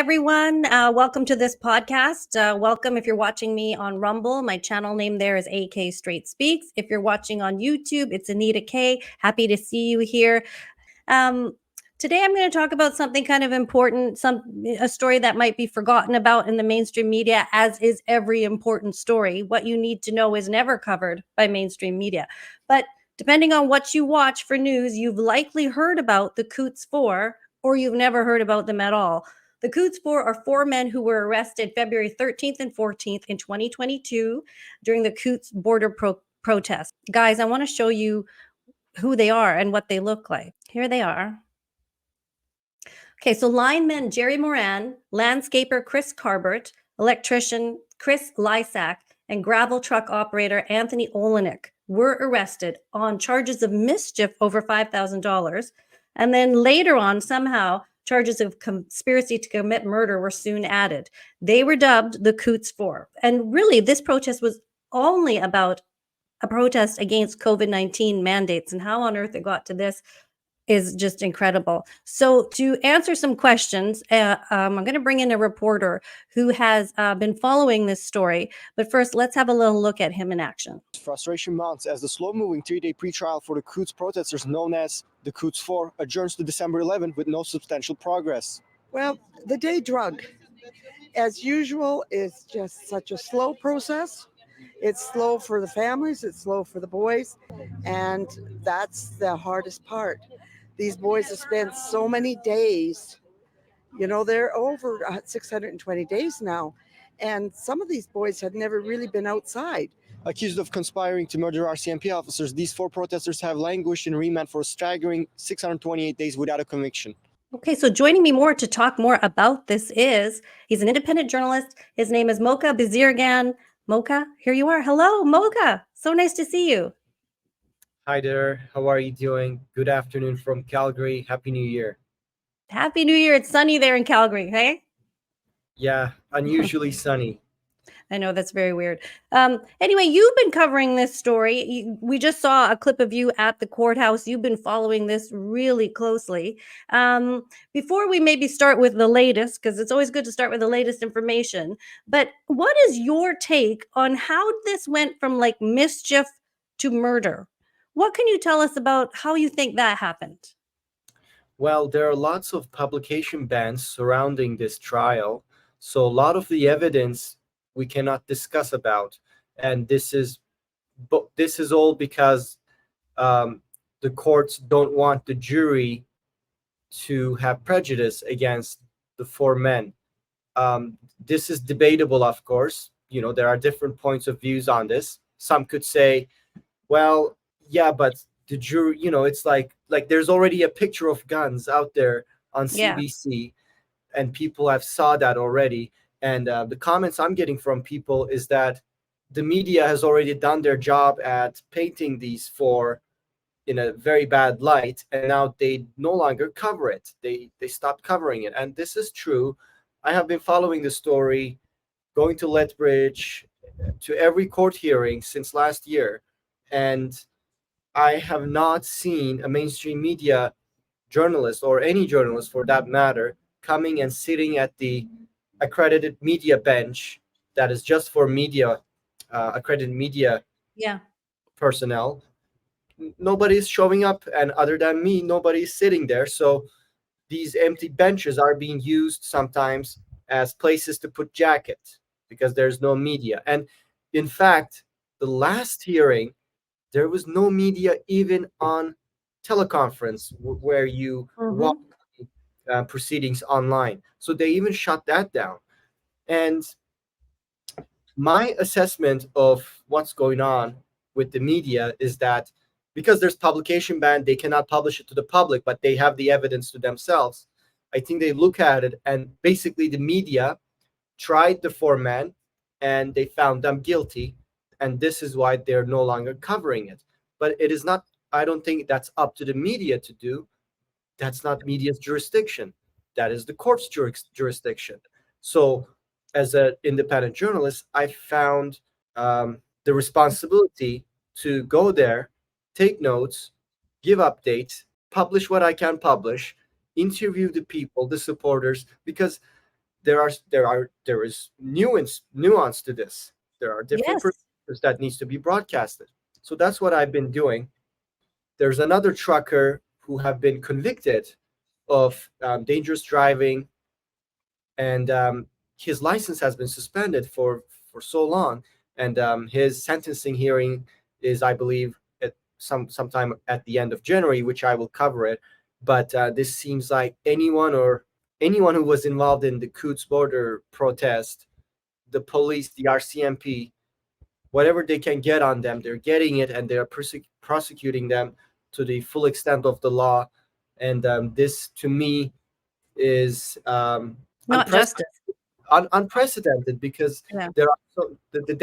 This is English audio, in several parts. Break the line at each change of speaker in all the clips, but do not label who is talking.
everyone. Welcome to this podcast. Welcome if you're watching me on Rumble. My channel name there is AK Straight Speaks. If you're watching on YouTube, it's Anita K. Happy to see you here. Today, I'm going to talk about something kind of important, a story that might be forgotten about in the mainstream media, as is every important story. What you need to know is never covered by mainstream media. But depending on what you watch for news, you've likely heard about the Coutts 4, or you've never heard about them at all. The Coutts 4 are four men who were arrested February 13th and 14th in 2022 during the Coutts border protest. Guys, I want to show you who they are and what they look like. Here they are. Okay, so lineman Jerry Moran, landscaper Chris Carbert, electrician Chris Lysak, and gravel truck operator Anthony Olenek were arrested on charges of mischief over $5,000. And then later on, somehow, charges of conspiracy to commit murder were soon added. They were dubbed the Coutts 4. And really, this protest was only about a protest against COVID-19 mandates, and how on earth it got to this is just incredible. So to answer some questions, I'm going to bring in a reporter who has been following this story. But first, let's have a little look at him in action.
Frustration mounts as the slow-moving three-day pretrial for the Coutts protesters, known as the Coutts 4, adjourns to December 11th with no substantial progress.
Well, the day drug, as usual, is just such a slow process. It's slow for the families, it's slow for the boys, and that's the hardest part. These boys have spent so many days, they're over 620 days now, and some of these boys had never really been outside.
Accused of conspiring to murder RCMP officers, these four protesters have languished in remand for a staggering 628 days without a conviction.
Okay, so joining me more to talk more about this he's an independent journalist. His name is Mocha Berzigan. Mocha, here you are. Hello, Mocha. So nice to see you.
Hi there. How are you doing? Good afternoon from Calgary. Happy New Year.
Happy New Year. It's sunny there in Calgary, hey?
Yeah, unusually sunny.
I know, that's very weird. Anyway, you've been covering this story. We just saw a clip of you at the courthouse. You've been following this really closely. Before we maybe start with the latest, because it's always good to start with the latest information, but what is your take on how this went from like mischief to murder? What can you tell us about how you think that happened?
Well, there are lots of publication bans surrounding this trial. So a lot of the evidence we cannot discuss about. And this is all because the courts don't want the jury to have prejudice against the four men. This is debatable, of course. There are different points of views on this. Some could say, well, yeah, but the jury, it's like there's already a picture of guns out there on CBC, and people have saw that already. And the comments I'm getting from people is that the media has already done their job at painting these four in a very bad light, and now they no longer cover it. They stopped covering it, and this is true. I have been following the story, going to Lethbridge, to every court hearing since last year, and I have not seen a mainstream media journalist, or any journalist for that matter, coming and sitting at the accredited media bench that is just for media, accredited media personnel. Nobody's showing up, and other than me, nobody's sitting there. So these empty benches are being used sometimes as places to put jackets because there's no media. And in fact, the last hearing, there was no media even on teleconference where you watch proceedings online. So they even shut that down. And my assessment of what's going on with the media is that because there's publication ban, they cannot publish it to the public, but they have the evidence to themselves. I think they look at it, and basically the media tried the four men and they found them guilty. And this is why they're no longer covering it. But it is not, I don't think that's up to the media to do. That's not media's jurisdiction. That is the court's jurisdiction. So as an independent journalist, I found the responsibility to go there, take notes, give updates, publish what I can publish, interview the people, the supporters, because there is nuance to this. There are different
Yes.
perspectives that needs to be broadcasted. So that's what I've been doing. There's another trucker who have been convicted of dangerous driving, and his license has been suspended for so long, and his sentencing hearing is, I believe, at sometime at the end of January, which I will cover it. But this seems like anyone who was involved in the Coutts border protest, the police, the RCMP, whatever they can get on them, they're getting it, and they're prosecuting them to the full extent of the law. And this, to me, is
Not justice.
unprecedented, because
Yeah.
there are the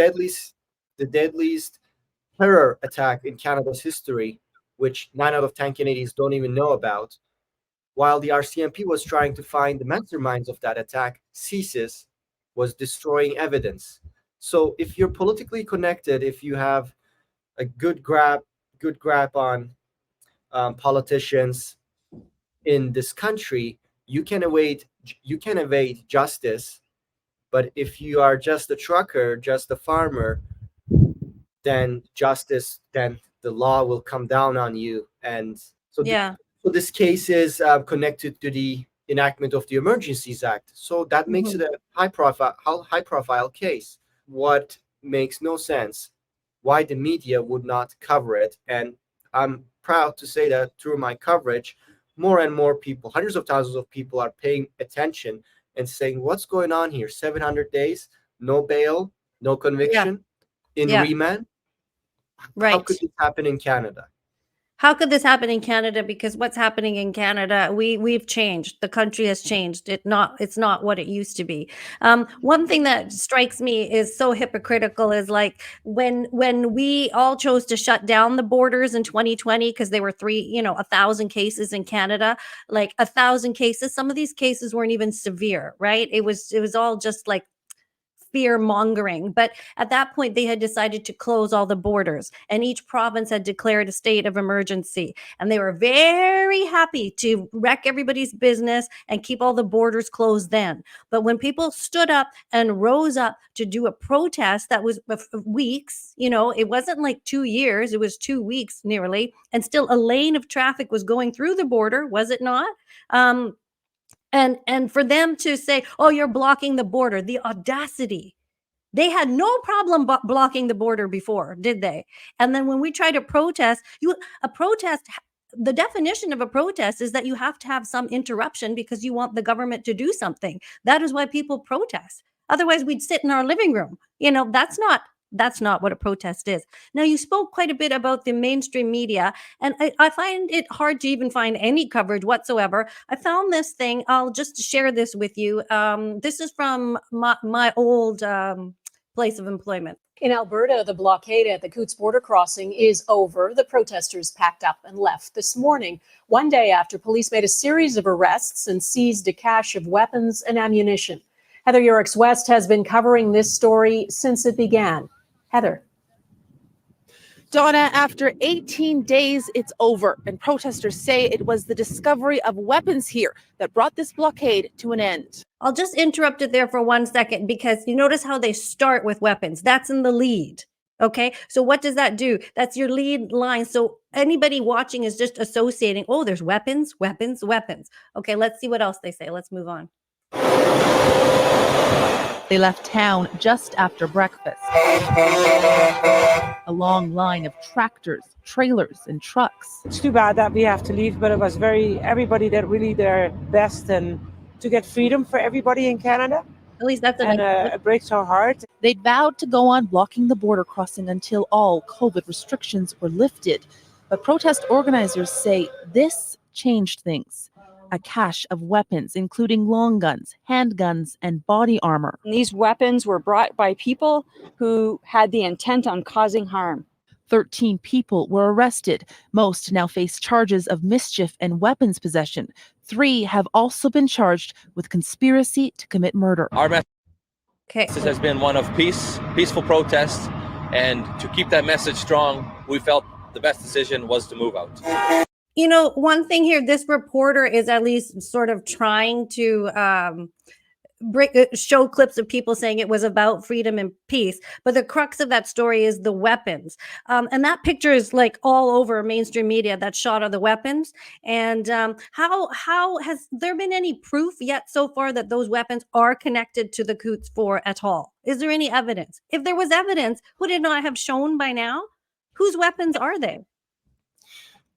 deadliest terror attack in Canada's history, which 9 out of 10 Canadians don't even know about. While the RCMP was trying to find the masterminds of that attack, CSIS was destroying evidence. So if you're politically connected, if you have a good grab on politicians in this country, you can evade justice. But if you are just a trucker, just a farmer, then the law will come down on you. And so
Yeah.
so this case is connected to the enactment of the Emergencies Act. So that makes it a high profile case. What makes no sense, why the media would not cover it. And I'm proud to say that through my coverage, more and more people, hundreds of thousands of people, are paying attention and saying, what's going on here? 700 days, no bail, no conviction, in remand.
Right.
How could this happen in Canada?
How could this happen in Canada? Because what's happening in Canada, we've changed. The country has changed. It's not what it used to be. One thing that strikes me is so hypocritical is like when we all chose to shut down the borders in 2020 because there were 1,000 cases in Canada, like 1,000 cases. Some of these cases weren't even severe, right? It was all just like fear mongering. But at that point, they had decided to close all the borders, and each province had declared a state of emergency. And they were very happy to wreck everybody's business and keep all the borders closed then. But when people stood up and rose up to do a protest that was weeks, it wasn't like 2 years, it was 2 weeks nearly, and still a lane of traffic was going through the border, was it not? And for them to say, oh, you're blocking the border, the audacity. They had no problem blocking the border before, did they? And then when we try to protest, the definition of a protest is that you have to have some interruption because you want the government to do something. That is why people protest. Otherwise, we'd sit in our living room. That's not what a protest is. Now, you spoke quite a bit about the mainstream media, and I find it hard to even find any coverage whatsoever. I found this thing. I'll just share this with you. This is from my old place of employment.
In Alberta, the blockade at the Coutts border crossing is over. The protesters packed up and left this morning, one day after police made a series of arrests and seized a cache of weapons and ammunition. Heather Yorks-West has been covering this story since it began. Heather.
Donna, after 18 days, it's over, and protesters say it was the discovery of weapons here that brought this blockade to an end.
I'll just interrupt it there for 1 second, because you notice how they start with weapons. That's in the lead. Okay, so what does that do? That's your lead line. So anybody watching is just associating, oh, there's weapons, weapons, weapons. Okay, let's see what else they say. Let's move on.
They left town just after breakfast. A long line of tractors, trailers, and trucks.
It's too bad that we have to leave, but it was everybody did really their best and to get freedom for everybody in Canada.
At least that's
it breaks our heart.
They'd vowed to go on blocking the border crossing until all COVID restrictions were lifted. But protest organizers say this changed things. A cache of weapons, including long guns, handguns, and body armor.
These weapons were brought by people who had the intent on causing harm.
13 people were arrested. Most now face charges of mischief and weapons possession. 3 have also been charged with conspiracy to commit murder.
Our message has been one of peaceful protest, and to keep that message strong, we felt the best decision was to move out.
One thing here, this reporter is at least sort of trying to show clips of people saying it was about freedom and peace, but the crux of that story is the weapons. And that picture is like all over mainstream media, that shot of the weapons. And how has there been any proof yet so far that those weapons are connected to the Coutts 4 at all? Is there any evidence? If there was evidence, would it not have shown by now? Whose weapons are they?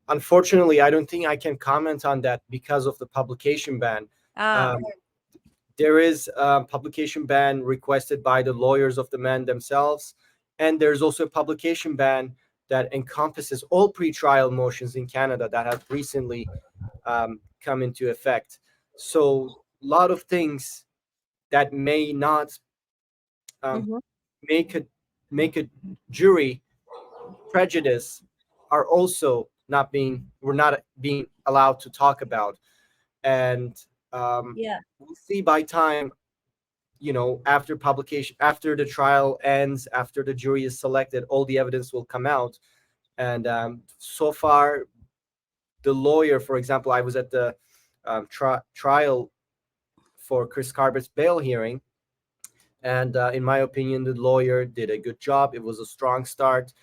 Unfortunately, I don't think I can comment on that because of the publication ban.
Ah.
There is a publication ban requested by the lawyers of the men themselves, and there's also a publication ban that encompasses all pretrial motions in Canada that have recently come into effect. So a lot of things that may not make a jury prejudice are also we're not being allowed to talk about. And we'll see by time, after publication, after the trial ends, after the jury is selected, all the evidence will come out. And so far, the lawyer, for example, I was at the trial for Chris Carbert's bail hearing, and in my opinion, the lawyer did a good job. It was a strong start,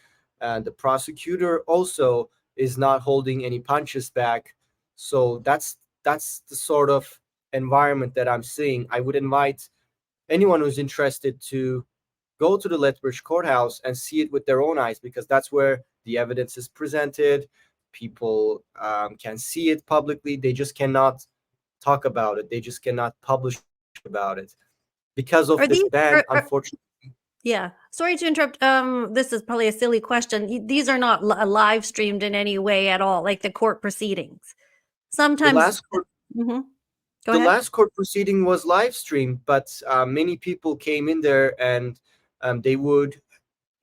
and the prosecutor also is not holding any punches back. So that's the sort of environment that I'm seeing. I would invite anyone who's interested to go to the Lethbridge courthouse and see it with their own eyes, because that's where the evidence is presented. People can see it publicly. They just cannot talk about it. They just cannot publish about it because of this ban, unfortunately.
Yeah. Sorry to interrupt. This is probably a silly question. These are not live streamed in any way at all, like the court proceedings. Sometimes.
The last court proceeding was live streamed, but many people came in there and they would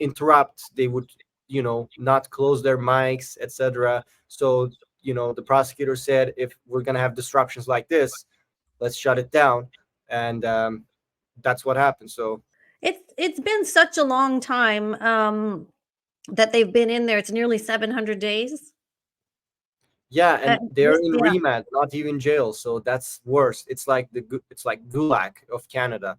interrupt. They would, not close their mics, etc. So, the prosecutor said, if we're going to have disruptions like this, let's shut it down. And that's what happened. So
it's been such a long time that they've been in there. It's nearly 700 days.
Yeah, and they're in remand, not even jail. So that's worse. It's like Gulag of Canada.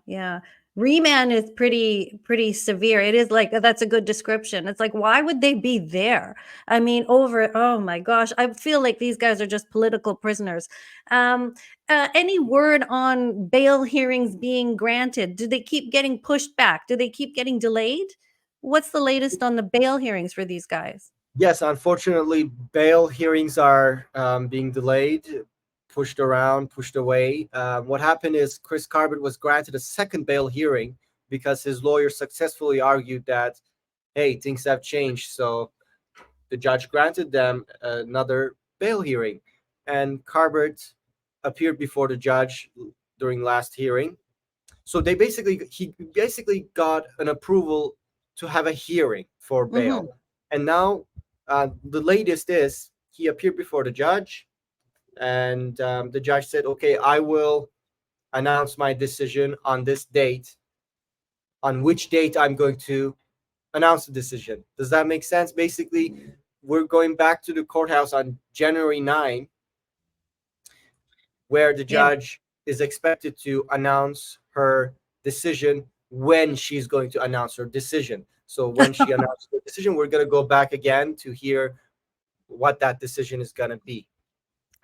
Yeah. Remand is pretty severe. It is like, that's a good description. It's like, why would they be there? I mean, oh my gosh, I feel like these guys are just political prisoners. Any word on bail hearings being granted? Do they keep getting pushed back? Do they keep getting delayed? What's the latest on the bail hearings for these guys?
Yes, unfortunately, bail hearings are being delayed, pushed around, pushed away. What happened is Chris Carbett was granted a second bail hearing because his lawyer successfully argued that, hey, things have changed. So the judge granted them another bail hearing. And Carbett appeared before the judge during last hearing. So he basically got an approval to have a hearing for bail. And now the latest is he appeared before the judge, and the judge said, okay, I will announce my decision on this date. On which date I'm going to announce the decision. Does that make sense? Basically, we're going back to the courthouse on January 9, where the judge is expected to announce her decision when she's going to announce her decision. So when she announces the decision, we're going to go back again to hear what that decision is going to be.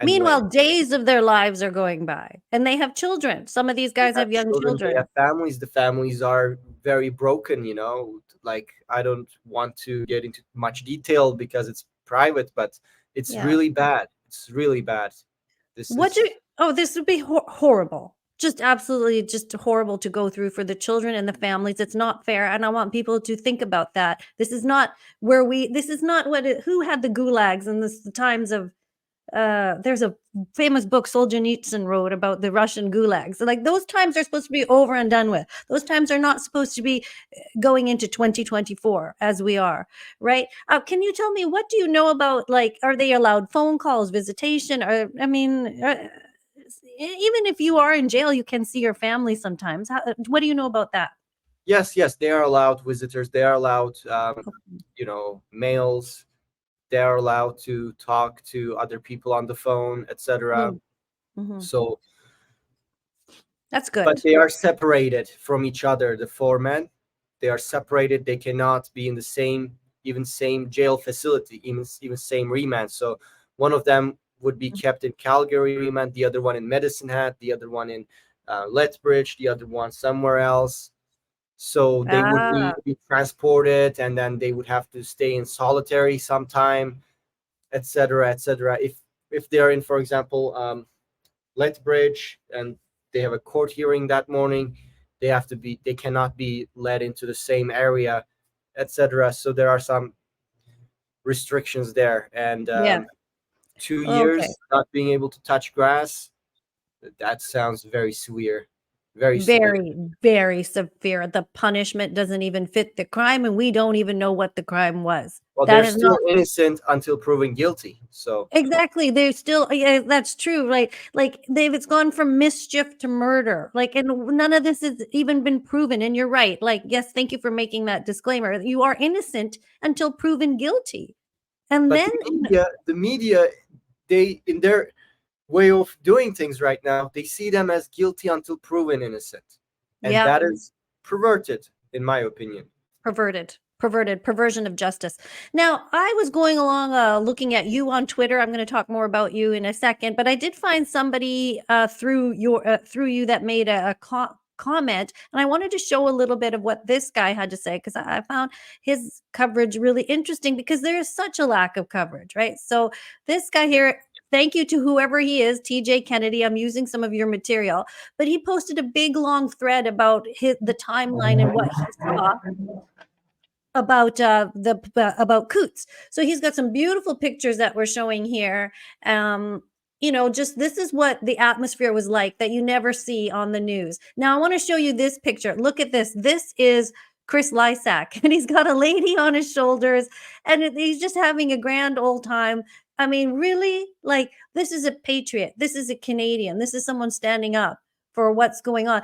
Meanwhile, days of their lives are going by, and they have children. Some of these guys have young children.
They have families. The families are very broken, Like, I don't want to get into much detail because it's private, but it's really bad. It's really bad. This
would be horrible. Just absolutely just horrible to go through for the children and the families. It's not fair. And I want people to think about that. This is not who had the gulags in the times of, there's a famous book Solzhenitsyn wrote about the Russian gulags. Like, those times are supposed to be over and done with. Those times are not supposed to be going into 2024 as we are, right? Can you tell me, what do you know about, like, are they allowed phone calls, visitation? Or, I mean, even if you are in jail, you can see your family sometimes. What do you know about that?
Yes, they are allowed visitors. They are allowed, mails. They are allowed to talk to other people on the phone, etc. So
That's good.
But they are separated from each other. The 4 men, they are separated. They cannot be in the same jail facility, even same remand. So one of them would be kept in Calgary remand, the other one in Medicine Hat, the other one in Lethbridge, the other one somewhere else. So they would need to be transported, and then they would have to stay in solitary sometime, etc., etc. If they are in, for example, Lethbridge, and they have a court hearing that morning, they cannot be led into the same area, etc. So there are some restrictions there, and
Yeah.
2
Okay.
years not being able to touch grass, that sounds very severe, very severe.
Very, very severe. The punishment doesn't even fit the crime, and we don't even know what the crime was.
Well,
That
they're
is
still
not
innocent until proven guilty. So
exactly. They're still, yeah, that's true. Right. Like it's gone from mischief to murder. Like, and none of this has even been proven. And you're right. Like, yes, thank you for making that disclaimer. You are innocent until proven guilty. And
but
then,
the media, they, in their way of doing things right now, they see them as guilty until proven innocent, and
yeah,
that is perverted, in my opinion.
perversion of justice. Now, I was going along looking at you on Twitter. I'm going to talk more about you in a second, but I did find somebody through you that made a comment, and I wanted to show a little bit of what this guy had to say, because I found his coverage really interesting, because there is such a lack of coverage, right? So this guy here, thank you to whoever he is, TJ Kennedy. I'm using some of your material, but he posted a big long thread about the timeline and what he saw about about Coutts. So he's got some beautiful pictures that we're showing here. Just this is what the atmosphere was like that you never see on the news. Now I want to show you this picture. Look at this. This is Chris Lysak, and he's got a lady on his shoulders, and he's just having a grand old time. I mean, really, like, this is a patriot. This is a Canadian. This is someone standing up for what's going on.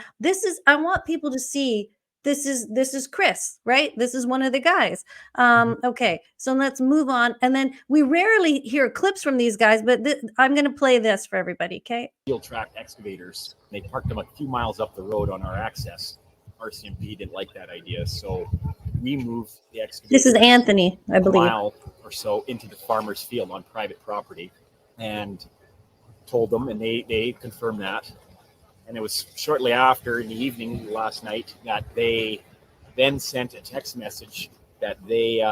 I want people to see this is Chris, right? This is one of the guys. Okay, so let's move on. And then we rarely hear clips from these guys, but I'm going to play this for everybody, okay?
Field track excavators. They parked them a few miles up the road on our access. RCMP didn't like that idea, so we moved the excavators.
This is Anthony, I believe.
A mile or so into the farmer's field on private property, and told them, and they confirmed that. And it was shortly after, in the evening last night, that they then sent a text message that they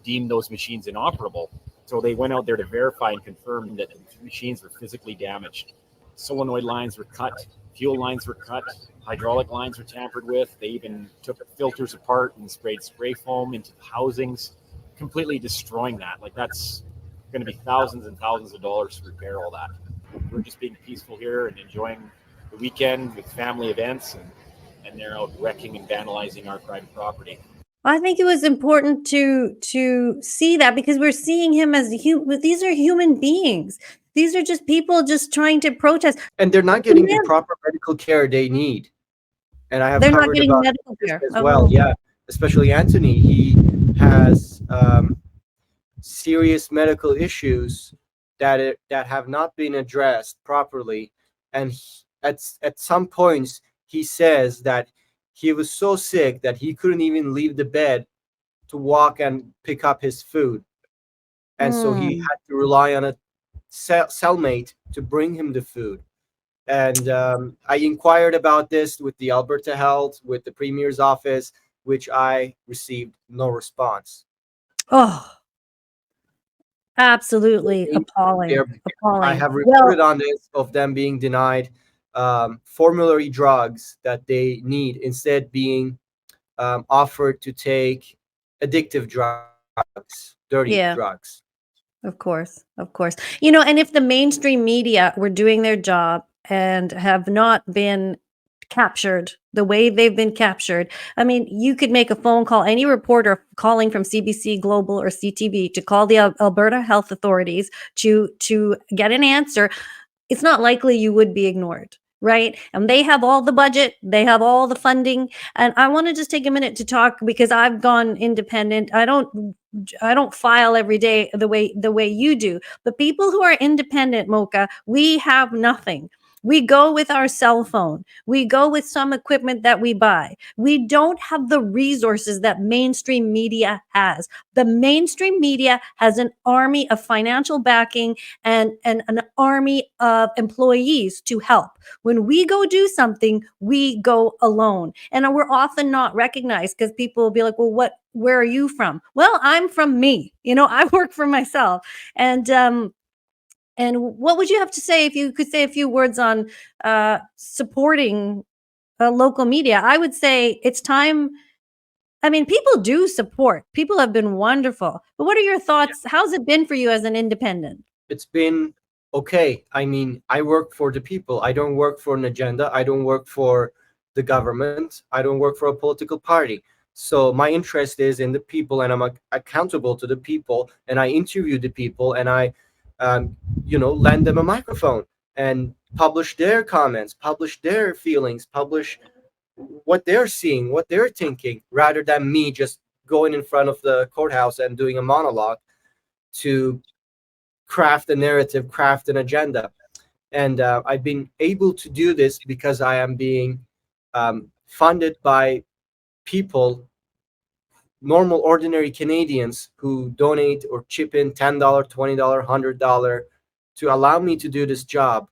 deemed those machines inoperable. So they went out there to verify and confirm that the machines were physically damaged. Solenoid lines were cut, fuel lines were cut, hydraulic lines were tampered with. They even took filters apart and sprayed spray foam into the housings, completely destroying that. Like, that's going to be thousands and thousands of dollars to repair all that. We're just being peaceful here and enjoying the weekend with family events, and they're out wrecking and vandalizing our private property.
I think it was important to see that, because we're seeing him as these are human beings. These are just people just trying to protest,
and they're not getting the proper medical care they need. And I have
they're not
covered
getting
about
medical
this
care
as well. Yeah, especially Anthony. He has serious medical issues that have not been addressed properly, and at some points he says that he was so sick that he couldn't even leave the bed to walk and pick up his food, and so he had to rely on a cellmate to bring him the food. And I inquired about this with the Alberta Health, with the Premier's office, which I received no response.
Oh, absolutely appalling.
I have reported on this, of them being denied formulary drugs that they need, instead being offered to take addictive drugs, dirty drugs.
Of course. And if the mainstream media were doing their job and have not been captured the way they've been captured, I mean, you could make a phone call, any reporter calling from CBC Global or CTV, to call the Alberta Health Authorities to get an answer. It's not likely you would be ignored, right? And they have all the budget, they have all the funding. And I want to just take a minute to talk, because I've gone independent. I don't file every day the way you do. But people who are independent, Mocha, we have nothing. We go with our cell phone. We go with some equipment that we buy. We don't have the resources that mainstream media has. The mainstream media has an army of financial backing and an army of employees to help. When we go do something, we go alone. And we're often not recognized because people will be like, well, where are you from? Well, I'm from me. I work for myself. And what would you have to say if you could say a few words on supporting local media? I would say it's time. I mean, people do support. People have been wonderful. But what are your thoughts? How's it been for you as an independent?
It's been okay. I mean, I work for the people. I don't work for an agenda. I don't work for the government. I don't work for a political party. So my interest is in the people, and I'm accountable to the people, and I interview the people, and I, lend them a microphone and publish their comments, publish their feelings, publish what they're seeing, what they're thinking, rather than me just going in front of the courthouse and doing a monologue to craft a narrative, craft an agenda. And I've been able to do this because I am being funded by people, normal, ordinary Canadians who donate or chip in $10, $20, $100 to allow me to do this job,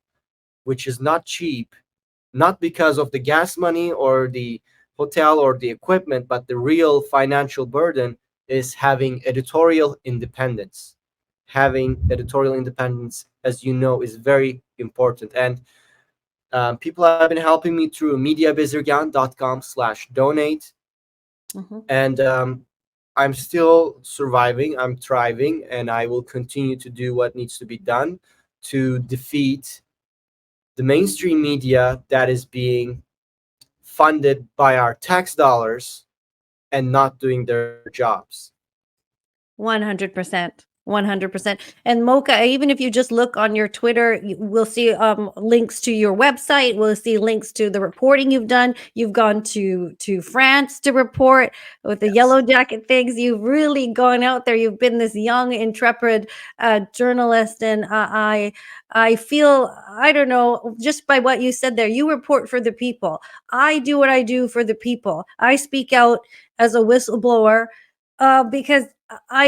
which is not cheap, not because of the gas money or the hotel or the equipment, but the real financial burden is having editorial independence. Having editorial independence, as you know, is very important. And people have been helping me through mediabezirgan.com/donate. And I'm still surviving, I'm thriving, and I will continue to do what needs to be done to defeat the mainstream media that is being funded by our tax dollars and not doing their jobs.
100%. 100%. And Mocha, even if you just look on your Twitter, we'll see links to your website. We'll see links to the reporting you've done. You've gone to France to report with the yellow jacket things. You've really gone out there. You've been this young, intrepid journalist. And I feel, I don't know, just by what you said there, you report for the people. I do what I do for the people. I speak out as a whistleblower because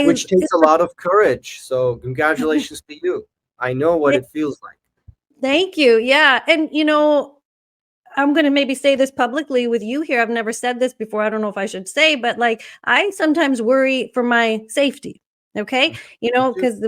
which takes a lot of courage. So congratulations to you. I know what it feels like.
Thank you. Yeah. And, I'm going to maybe say this publicly with you here. I've never said this before. I don't know if I should say, but like, I sometimes worry for my safety. Okay. Because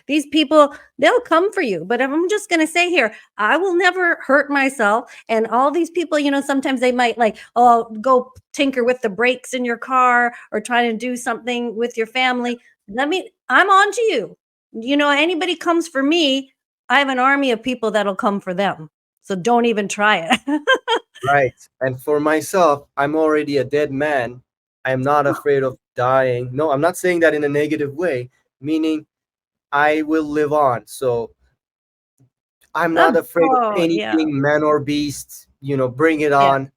these people, they'll come for you. But I'm just going to say here, I will never hurt myself. And all these people, sometimes they might go tinker with the brakes in your car or try to do something with your family. I'm on to you. Anybody comes for me, I have an army of people that'll come for them. So don't even try it.
Right. And for myself, I'm already a dead man. I'm not afraid of dying. No, I'm not saying that in a negative way, meaning I will live on. So I'm not afraid of anything, man or beast. Bring it on.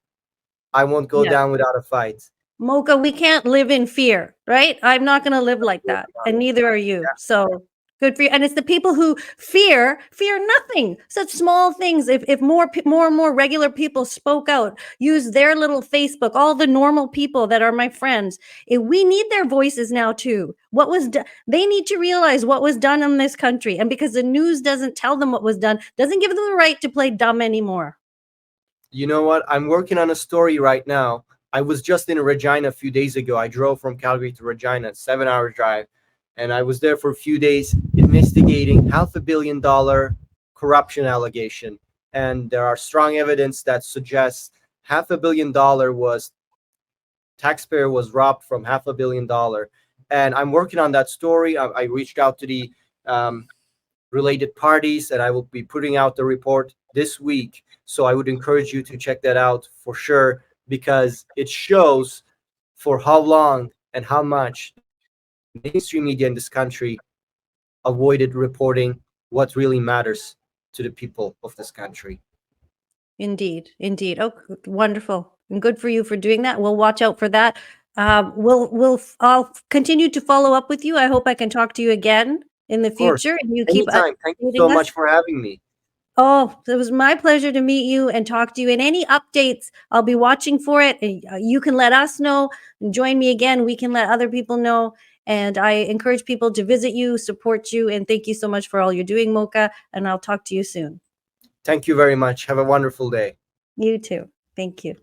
I won't go down without a fight.
Mocha, we can't live in fear, right? I'm not going to live like that. And neither are you. So good for you. And it's the people who fear nothing. Such small things. If more and more regular people spoke out, use their little Facebook, all the normal people that are my friends, we need their voices now too. They need to realize what was done in this country. And because the news doesn't tell them what was done, doesn't give them the right to play dumb anymore.
You know what? I'm working on a story right now. I was just in Regina a few days ago. I drove from Calgary to Regina, 7-hour drive. And I was there for a few days investigating $500 million corruption allegation. And there are strong evidence that suggests $500 million taxpayer was robbed from $500 million. And I'm working on that story. I reached out to the related parties, and I will be putting out the report this week. So I would encourage you to check that out for sure, because it shows for how long and how much mainstream media in this country avoided reporting what really matters to the people of this country.
Indeed. Oh, wonderful. And good for you for doing that. We'll watch out for that. I'll continue to follow up with you. I hope I can talk to you again in the future. And you keep
anytime. Thank you so much for having me.
Oh, it was my pleasure to meet you and talk to you. And any updates, I'll be watching for it. And you can let us know. And join me again. We can let other people know. And I encourage people to visit you, support you, and thank you so much for all you're doing, Mocha. And I'll talk to you soon.
Thank you very much. Have a wonderful day.
You too. Thank you.